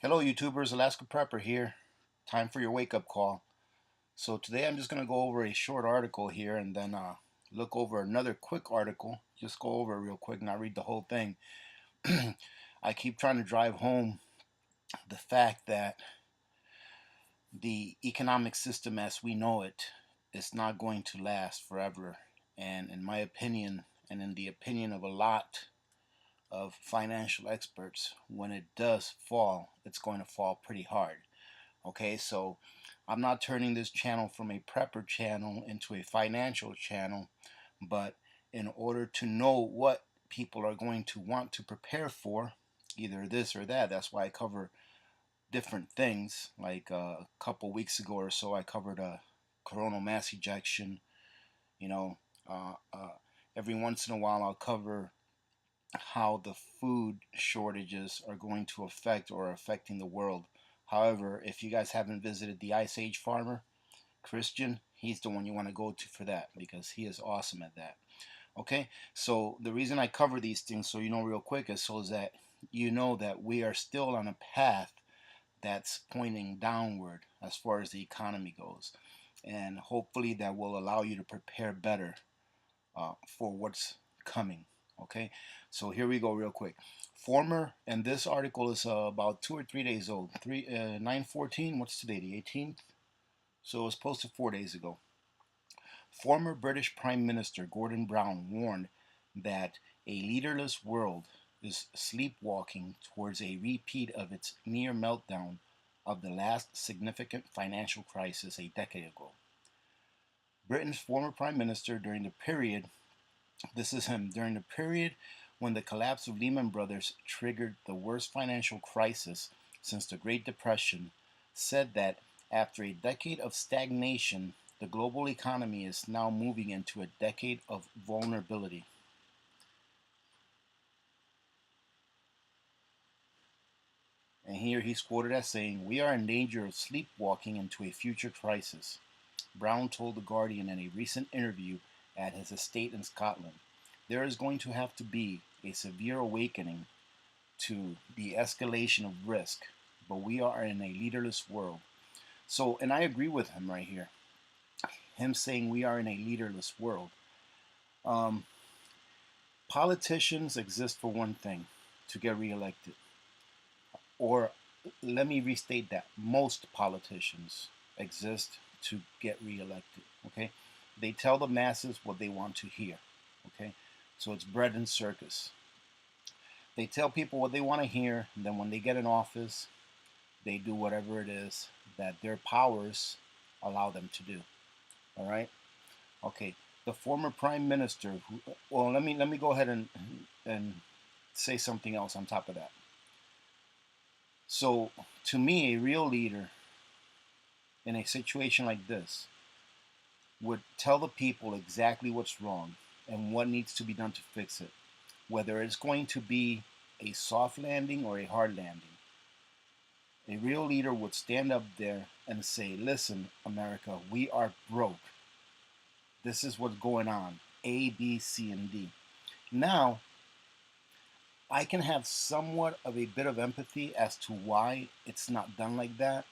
Hello YouTubers, Alaska Prepper here. Time for your wake-up call. So today I'm just going to go over a short article here and then look over another quick article. Just go over it real quick, not read the whole thing. I keep trying to drive home the fact that the economic system as we know it is not going to last forever. And in my opinion, and in the opinion of a lot of financial experts, when it does fall, it's going to fall pretty hard. Okay, so I'm not turning this channel from a prepper channel into a financial channel, but in order to know what people are going to want to prepare for, either this or that, that's why I cover different things. Like a couple weeks ago or so, I covered a coronal mass ejection. You know, uh, uh, every once in a while, I'll cover how the food shortages are going to affect or are affecting the world. However, if you guys haven't visited the Ice Age Farmer, Christian, he's the one you want to go to for that because he is awesome at that. Okay, so the reason I cover these things, so you know real quick, is so that you know that we are still on a path that's pointing downward as far as the economy goes. And hopefully that will allow you to prepare better for what's coming. Okay, so here we go real quick. Former, and this article is about 2 or 3 days old. 9/14. What's today? The 18th. So it's posted 4 days ago. Former British Prime Minister Gordon Brown warned that a leaderless world is sleepwalking towards a repeat of its near meltdown of the last significant financial crisis a decade ago. Britain's former Prime Minister during the period This is him during the period when the collapse of Lehman Brothers triggered the worst financial crisis since the Great Depression, said that after a decade of stagnation, the global economy is now moving into a decade of vulnerability. And here he's quoted as saying, "We are in danger of sleepwalking into a future crisis," Brown told The Guardian in a recent interview at his estate in Scotland. "There is going to have to be a severe awakening to the escalation of risk, but we are in a leaderless world." So, and I agree with him right here. Him saying we are in a leaderless world. Um, Politicians exist for one thing, to get reelected. Or let me restate that. Most politicians exist to get reelected. Okay? They tell the masses what they want to hear. Okay? So it's bread and circus. They tell people what they want to hear, and then when they get in office, they do whatever it is that their powers allow them to do. All right? Okay. The former prime minister, well, let me go ahead and say something else on top of that. So, to me, a real leader in a situation like this would tell the people exactly what's wrong and what needs to be done to fix it, whether it's going to be a soft landing or a hard landing. A real leader would stand up there and say, "Listen, America, we are broke. This is what's going on. A, B, C, and D." Now, I can have somewhat of a bit of empathy as to why it's not done like that.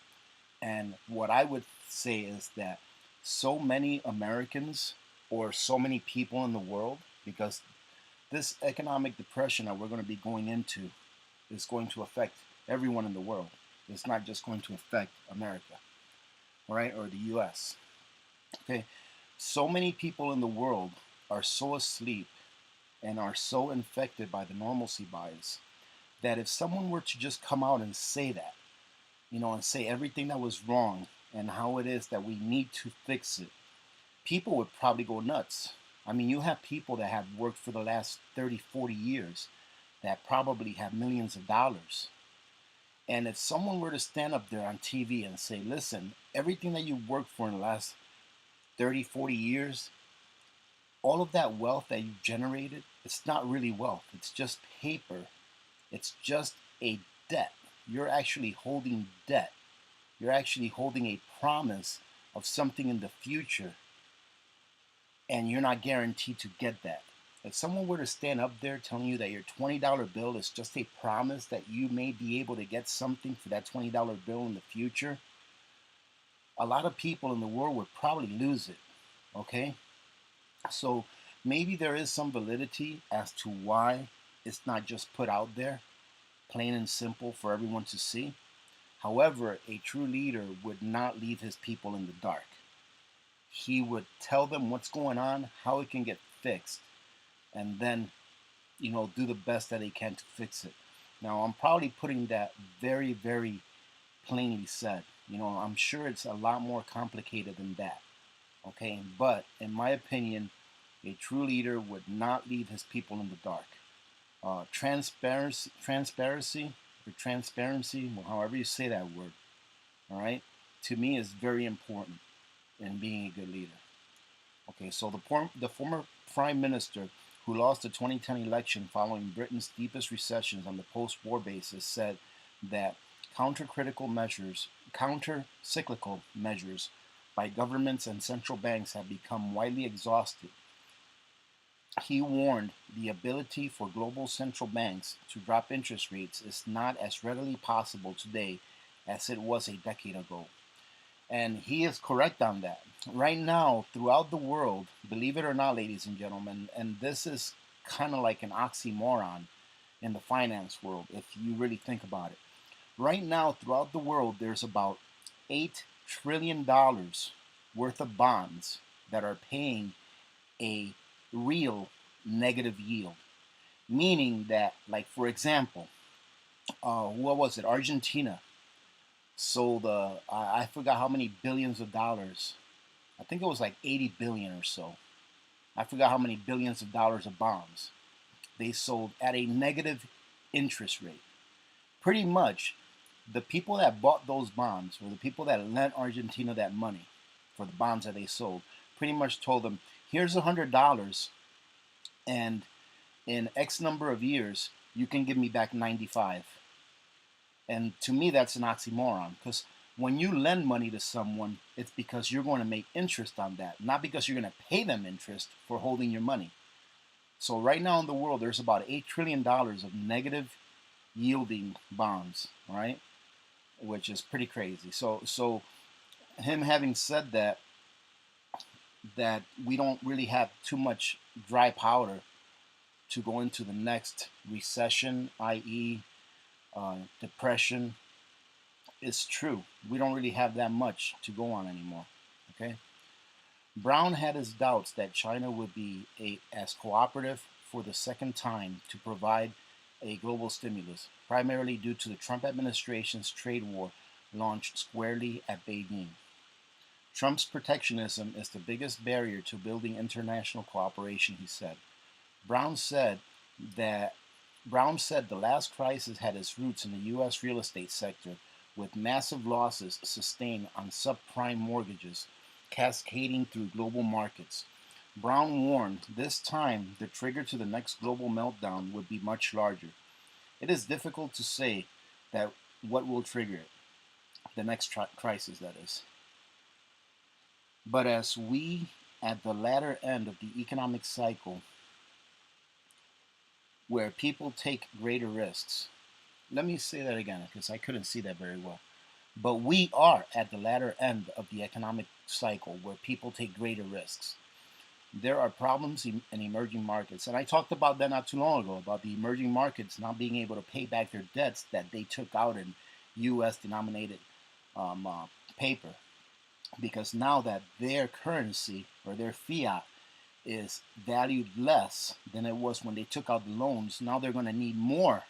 And what I would say is that so many Americans or so many people in the world, because this economic depression that we're going to be going into is going to affect everyone in the world. It's not just going to affect America, right, or the US. Okay, so many people in the world are so asleep and are so infected by the normalcy bias that if someone were to just come out and say that, and say everything that was wrong and how it is that we need to fix it, people would probably go nuts. I mean, you have people that have worked for the last 30, 40 years that probably have millions of dollars. And if someone were to stand up there on TV and say, "Listen, everything that you worked for in the last 30, 40 years, all of that wealth that you generated, it's not really wealth. It's just paper. It's just a debt. You're actually holding debt. You're actually holding a promise of something in the future, and you're not guaranteed to get that." If someone were to stand up there telling you that your $20 bill is just a promise that you may be able to get something for that $20 bill in the future, a lot of people in the world would probably lose it. Okay? So maybe there is some validity as to why it's not just put out there, plain and simple for everyone to see. However, a true leader would not leave his people in the dark. He would tell them what's going on, how it can get fixed, and then, do the best that he can to fix it. Now, I'm probably putting that very, very plainly said. I'm sure it's a lot more complicated than that. Okay, but in my opinion, a true leader would not leave his people in the dark. Transparency, well, however you say that word, all right, to me is very important in being a good leader. Okay, so the former prime minister who lost the 2010 election following Britain's deepest recessions on the post-war basis said that counter-cyclical measures by governments and central banks have become widely exhausted. He warned the ability for global central banks to drop interest rates is not as readily possible today as it was a decade ago. And he is correct on that. Right now, throughout the world, believe it or not, ladies and gentlemen, and this is kind of like an oxymoron in the finance world, if you really think about it. Right now, throughout the world, there's about $8 trillion worth of bonds that are paying a real negative yield. Meaning that, like, for example, what was it? Argentina sold, I forgot how many billions of dollars. I think it was like 80 billion or so. I forgot how many billions of dollars of bonds they sold at a negative interest rate. Pretty much, the people that bought those bonds, or the people that lent Argentina that money for the bonds that they sold, pretty much told them, here's $100, and in X number of years, you can give me back 95. And to me, that's an oxymoron, because when you lend money to someone, it's because you're going to make interest on that, not because you're going to pay them interest for holding your money. So right now in the world, there's about $8 trillion of negative yielding bonds, right? Which is pretty crazy. So him having said that we don't really have too much dry powder to go into the next recession, i.e. Depression, is true. We don't really have that much to go on anymore. Okay. Brown had his doubts that China would be as cooperative for the second time to provide a global stimulus, primarily due to the Trump administration's trade war launched squarely at Beijing. Trump's protectionism is the biggest barrier to building international cooperation, he said. Brown said the last crisis had its roots in the U.S. real estate sector, with massive losses sustained on subprime mortgages cascading through global markets. Brown warned this time the trigger to the next global meltdown would be much larger. It is difficult to say that what will trigger it, the next crisis, that is. But as we at the latter end of the economic cycle, where people take greater risks. Let me say that again because I couldn't see that very well. But we are at the latter end of the economic cycle where people take greater risks. There are problems in emerging markets. And I talked about that not too long ago, about the emerging markets not being able to pay back their debts that they took out in U.S. denominated paper. Because now that their currency or their fiat is valued less than it was when they took out the loans, now they're going to need more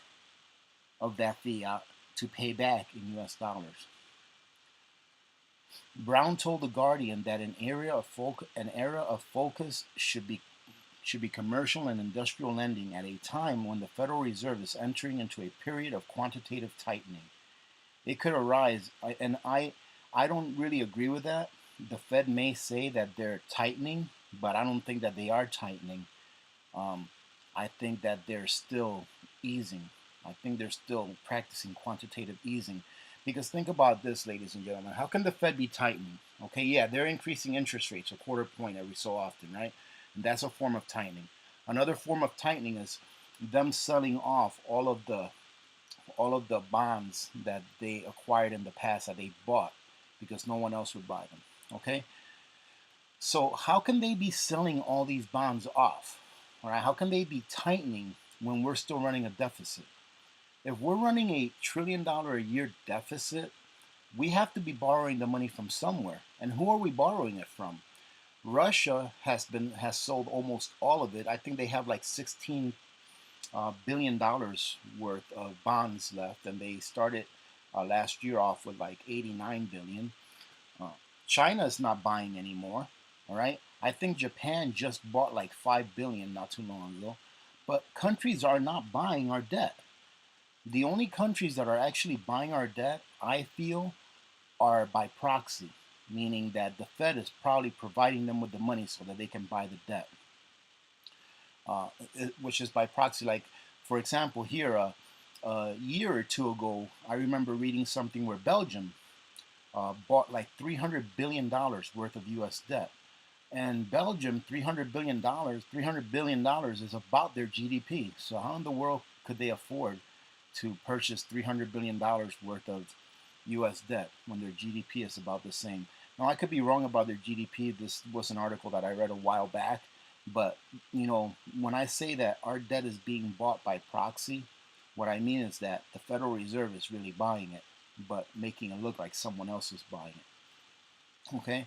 of that fiat to pay back in US dollars. Brown told The Guardian that an era of focus should be commercial and industrial lending at a time when the Federal Reserve is entering into a period of quantitative tightening. It could arise, and I don't really agree with that. The Fed may say that they're tightening, but I don't think that they are tightening. I think that they're still easing. I think they're still practicing quantitative easing. Because think about this, ladies and gentlemen. How can the Fed be tightening? Okay, yeah, they're increasing interest rates a quarter point every so often, right? And that's a form of tightening. Another form of tightening is them selling off all of the bonds that they acquired in the past that they bought because no one else would buy them. Okay, so how can they be selling all these bonds off? All right, how can they be tightening when we're still running a deficit? If we're running a $1 trillion a year deficit, we have to be borrowing the money from somewhere. And who are we borrowing it from? Russia has sold almost all of it. I think they have like $16 billion worth of bonds left, and they started last year off with like 89 billion. China is not buying anymore. All right, I think Japan just bought like 5 billion not too long ago. But countries are not buying our debt. The only countries that are actually buying our debt, I feel, are by proxy, meaning that the Fed is probably providing them with the money so that they can buy the debt, which is by proxy. Like, for example, here, a year or two ago, I remember reading something where Belgium bought like $300 billion worth of U.S. debt. And Belgium, $300 billion is about their GDP. So how in the world could they afford to purchase $300 billion worth of U.S. debt when their GDP is about the same? Now, I could be wrong about their GDP. This was an article that I read a while back. But, you know, when I say that our debt is being bought by proxy, what I mean is that the Federal Reserve is really buying it, but making it look like someone else is buying it. Okay?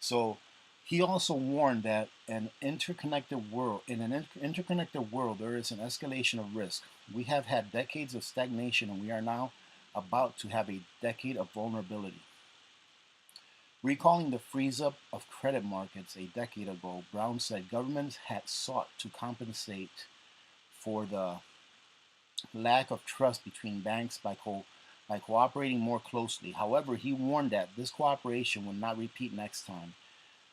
So he also warned that in an interconnected world, there is an escalation of risk. We have had decades of stagnation, and we are now about to have a decade of vulnerability. Recalling the freeze-up of credit markets a decade ago, Brown said governments had sought to compensate for the lack of trust between banks by cooperating more closely. However, he warned that this cooperation would not repeat next time,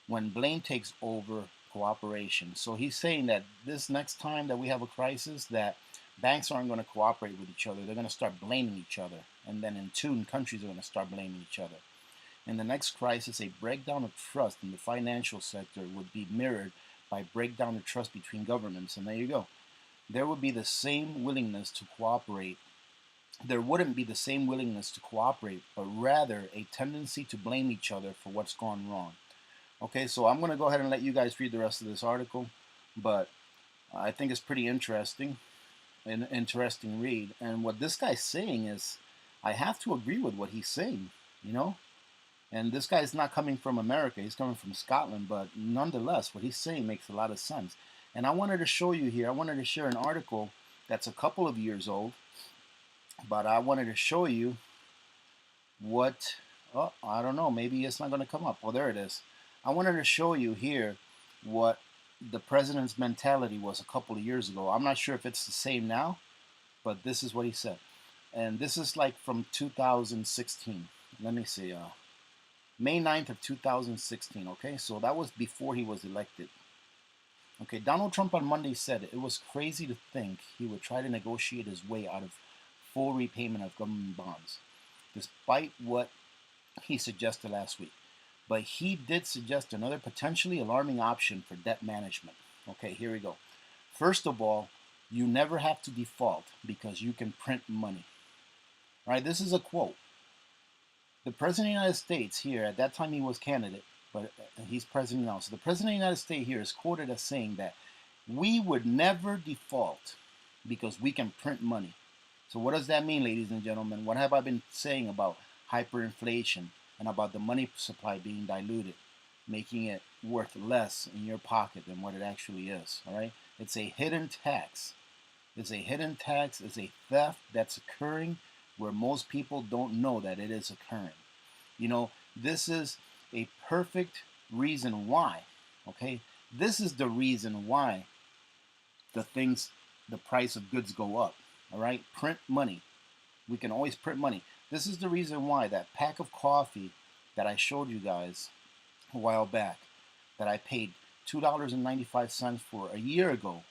when blame takes over cooperation. So he's saying that this next time that we have a crisis, that banks aren't going to cooperate with each other. They're going to start blaming each other. And then in turn, countries are going to start blaming each other. In the next crisis, a breakdown of trust in the financial sector would be mirrored by breakdown of trust between governments. And there you go. There would be the same willingness to cooperate. There wouldn't be the same willingness to cooperate, but rather a tendency to blame each other for what's gone wrong. Okay, so I'm going to go ahead and let you guys read the rest of this article, but I think it's pretty interesting, an interesting read. And what this guy's saying is, I have to agree with what he's saying, you know? And this guy's not coming from America, he's coming from Scotland, but nonetheless, what he's saying makes a lot of sense. And I wanted to show you here, I wanted to share an article that's a couple of years old, but I wanted to show you what, oh, I don't know, maybe it's not going to come up. Oh, there it is. I wanted to show you here what the president's mentality was a couple of years ago. I'm not sure if it's the same now, but this is what he said. And this is like from 2016. Let me see. May 9th of 2016. Okay, so that was before he was elected. Okay, Donald Trump on Monday said it was crazy to think he would try to negotiate his way out of full repayment of government bonds, despite what he suggested last week. But he did suggest another potentially alarming option for debt management. Okay, here we go. First of all, you never have to default because you can print money. All right, this is a quote. The President of the United States here, at that time he was candidate, but he's president now. So the President of the United States here is quoted as saying that we would never default because we can print money. So what does that mean, ladies and gentlemen? What have I been saying about hyperinflation and about the money supply being diluted, making it worth less in your pocket than what it actually is, all right? It's a hidden tax. It's a hidden tax. It's a theft that's occurring where most people don't know that it is occurring. You know, this is a perfect reason why, okay? This is the reason why the price of goods go up, all right? Print money. We can always print money. This is the reason why that pack of coffee that I showed you guys a while back, that I paid $2.95 for a year ago,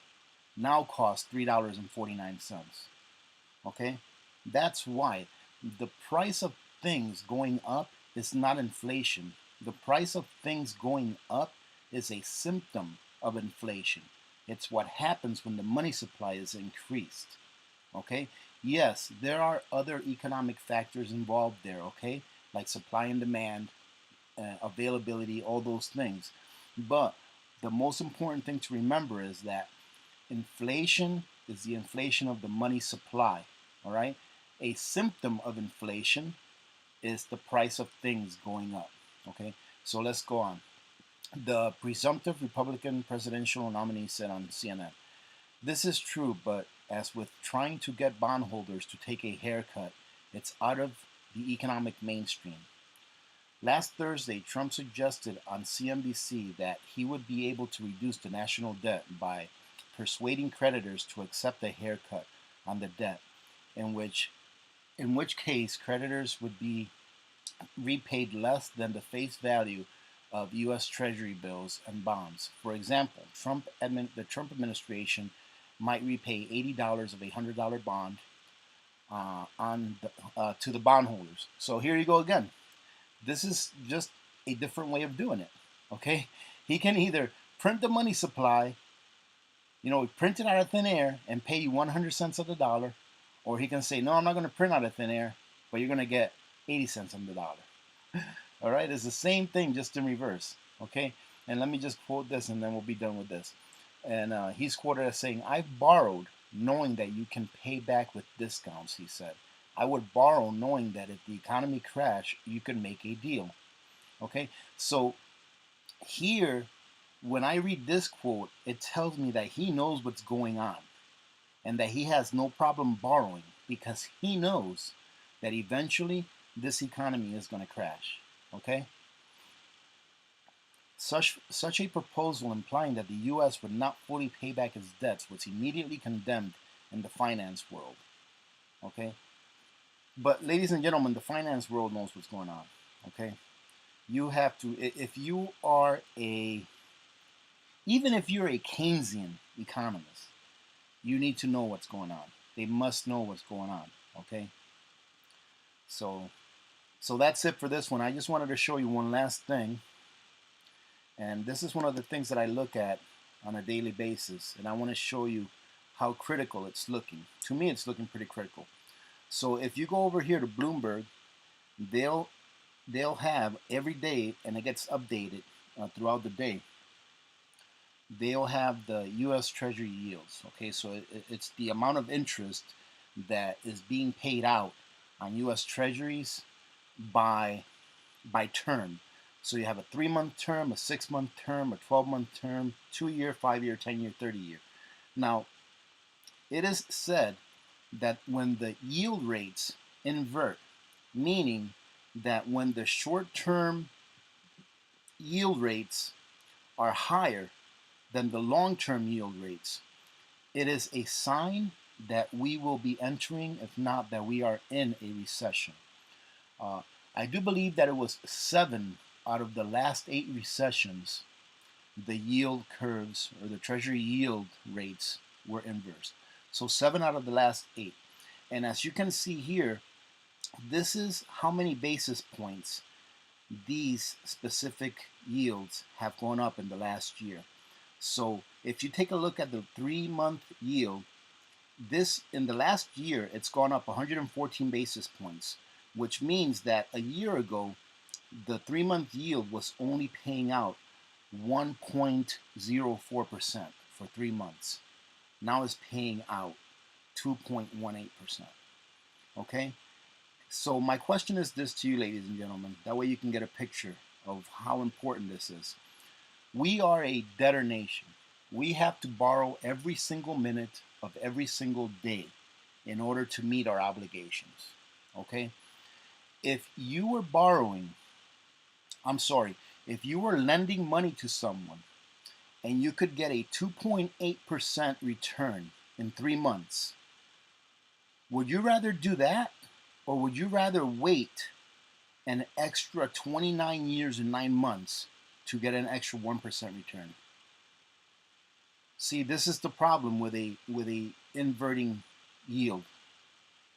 now costs $3.49. Okay? That's why the price of things going up is not inflation. The price of things going up is a symptom of inflation. It's what happens when the money supply is increased. Okay? Yes, there are other economic factors involved there, okay? Like supply and demand, availability, all those things. But the most important thing to remember is that inflation is the inflation of the money supply, all right? A symptom of inflation is the price of things going up, okay? So let's go on. The presumptive Republican presidential nominee said on CNN, "This is true, but as with trying to get bondholders to take a haircut, it's out of the economic mainstream." Last Thursday, Trump suggested on CNBC that he would be able to reduce the national debt by persuading creditors to accept a haircut on the debt, in which case creditors would be repaid less than the face value of U.S. Treasury bills and bonds. For example, the Trump administration might repay $80 of a $100 bond to the bondholders. So here you go again. This is just a different way of doing it. Okay, he can either print the money supply, print it out of thin air and pay you 100 cents of the dollar, or he can say, no, I'm not going to print out of thin air, but you're going to get 80 cents on the dollar. All right, it's the same thing, just in reverse. Okay, and let me just quote this and then we'll be done with this. And he's quoted as saying, "I've borrowed knowing that you can pay back with discounts," he said. "I would borrow knowing that if the economy crashed, you could make a deal." Okay, so here, when I read this quote, it tells me that he knows what's going on and that he has no problem borrowing because he knows that eventually this economy is going to crash. Okay? Such a proposal implying that the U.S. would not fully pay back its debts was immediately condemned in the finance world. Okay? But ladies and gentlemen, the finance world knows what's going on. Okay? You have to, even if you're a Keynesian economist, you need to know what's going on. They must know what's going on. Okay? So that's it for this one. I just wanted to show you one last thing. And this is one of the things that I look at on a daily basis. And I want to show you how critical it's looking. To me, it's looking pretty critical. So if you go over here to Bloomberg, they'll have every day, and it gets updated throughout the day, they'll have the U.S. Treasury yields. Okay, so it's the amount of interest that is being paid out on U.S. Treasuries by term. So you have a 3-month term, a 6-month term, a 12-month term, 2-year, 5-year, 10-year, 30-year. Now, it is said that when the yield rates invert, meaning that when the short-term yield rates are higher than the long-term yield rates, it is a sign that we will be entering, if not that we are in a recession. I do believe that it was 7 out of the last 8 recessions, the yield curves or the Treasury yield rates were inversed. So 7 out of the last 8. And as you can see here, this is how many basis points these specific yields have gone up in the last year. So if you take a look at the 3-month yield, this in the last year, it's gone up 114 basis points, which means that a year ago, the 3-month yield was only paying out 1.04% for 3 months. Now it's paying out 2.18%. Okay? So my question is this to you, ladies and gentlemen. That way you can get a picture of how important this is. We are a debtor nation. We have to borrow every single minute of every single day in order to meet our obligations. Okay? If you were lending money to someone and you could get a 2.8% return in 3 months, would you rather do that, or would you rather wait an extra 29 years and 9 months to get an extra 1% return? See, this is the problem with a inverting yield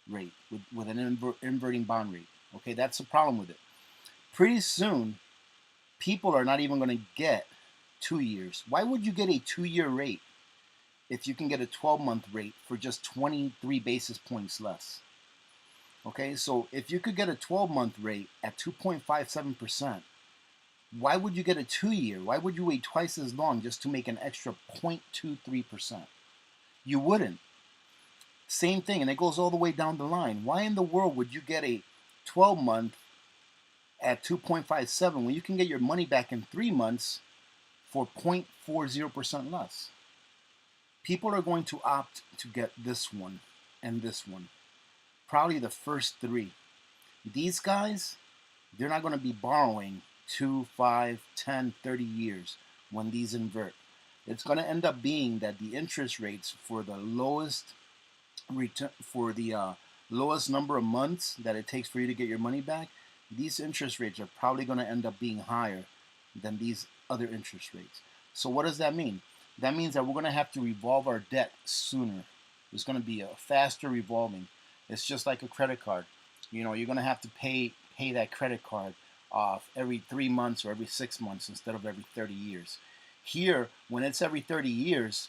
rate, with an inverting bond rate. Okay, that's the problem with it. Pretty soon, people are not even going to get 2 years. Why would you get a 2-year rate if you can get a 12-month rate for just 23 basis points less. Okay, so if you could get a 12-month rate at 2.57%, why would you get a 2-year? Why would you wait twice as long just to make an extra 0.23%? You wouldn't. Same thing, and it goes all the way down the line. Why in the world would you get a 12-month at 2.57 when you can get your money back in 3 months for 0.40% less? People are going to opt to get this one and this one. Probably the first three. These guys, they're not going to be borrowing 2, 5, 10, 30 years when these invert. It's going to end up being that the interest rates for the lowest return, for the lowest number of months that it takes for you to get your money back, these interest rates are probably going to end up being higher than these other interest rates. So what does that mean? That means that we're going to have to revolve our debt sooner. There's going to be a faster revolving. It's just like a credit card. You know, you're going to have to pay that credit card off every 3 months or every 6 months instead of every 30 years. Here, when it's every 30 years,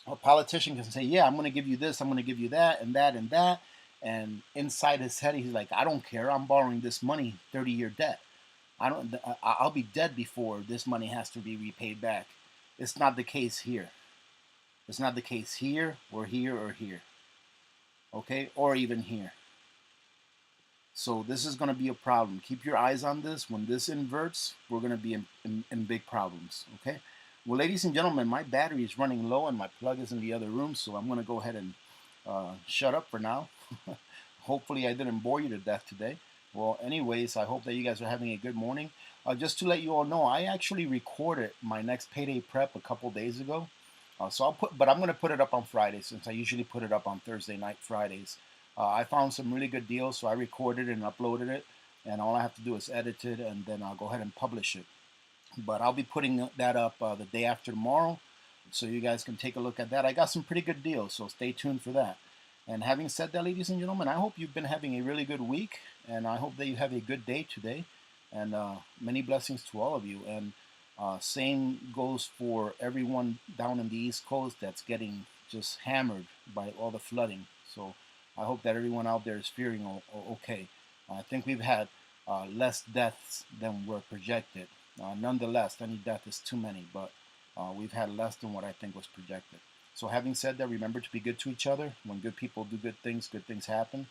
a politician can say, yeah, I'm going to give you this, I'm going to give you that, and that, and that. And inside his head, he's like, I don't care. I'm borrowing this money, 30-year debt. I'll be dead before this money has to be repaid back. It's not the case here. It's not the case here or here or here. Okay, or even here. So this is going to be a problem. Keep your eyes on this. When this inverts, we're going to be in big problems. Okay. Well, ladies and gentlemen, my battery is running low and my plug is in the other room, so I'm going to go ahead and shut up for now. Hopefully I didn't bore you to death today. Well, anyways, I hope that you guys are having a good morning. Just to let you all know, I actually recorded my next payday prep a couple days ago. But I'm going to put it up on Friday since I usually put it up on Thursday night, Fridays. I found some really good deals, so I recorded it and uploaded it, and all I have to do is edit it, and then I'll go ahead and publish it. But I'll be putting that up the day after tomorrow, so you guys can take a look at that. I got some pretty good deals, so stay tuned for that. And having said that, ladies and gentlemen, I hope you've been having a really good week, and I hope that you have a good day today, and many blessings to all of you. And same goes for everyone down in the East Coast that's getting just hammered by all the flooding. So I hope that everyone out there is faring okay. I think we've had less deaths than were projected. Nonetheless, any death is too many, but we've had less than what I think was projected. So having said that, remember to be good to each other. When good people do good things happen.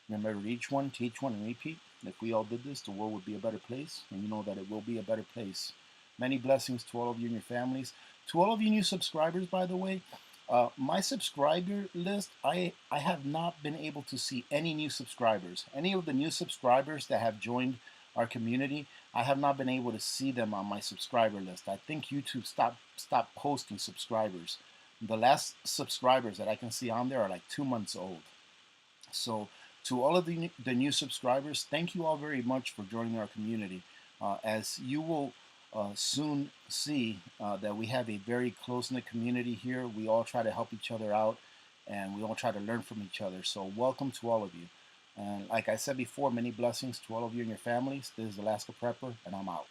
Remember, each one, teach one, and repeat. If we all did this, the world would be a better place, and you know that it will be a better place. Many blessings to all of you and your families. To all of you new subscribers, by the way, my subscriber list, I have not been able to see any new subscribers. Any of the new subscribers that have joined our community, I have not been able to see them on my subscriber list. I think YouTube stopped posting subscribers. The last subscribers that I can see on there are like 2 months old. So to all of the new subscribers, thank you all very much for joining our community. As you will soon see that we have a very close-knit community here. We all try to help each other out, and we all try to learn from each other. So welcome to all of you. And like I said before, many blessings to all of you and your families. This is Alaska Prepper, and I'm out.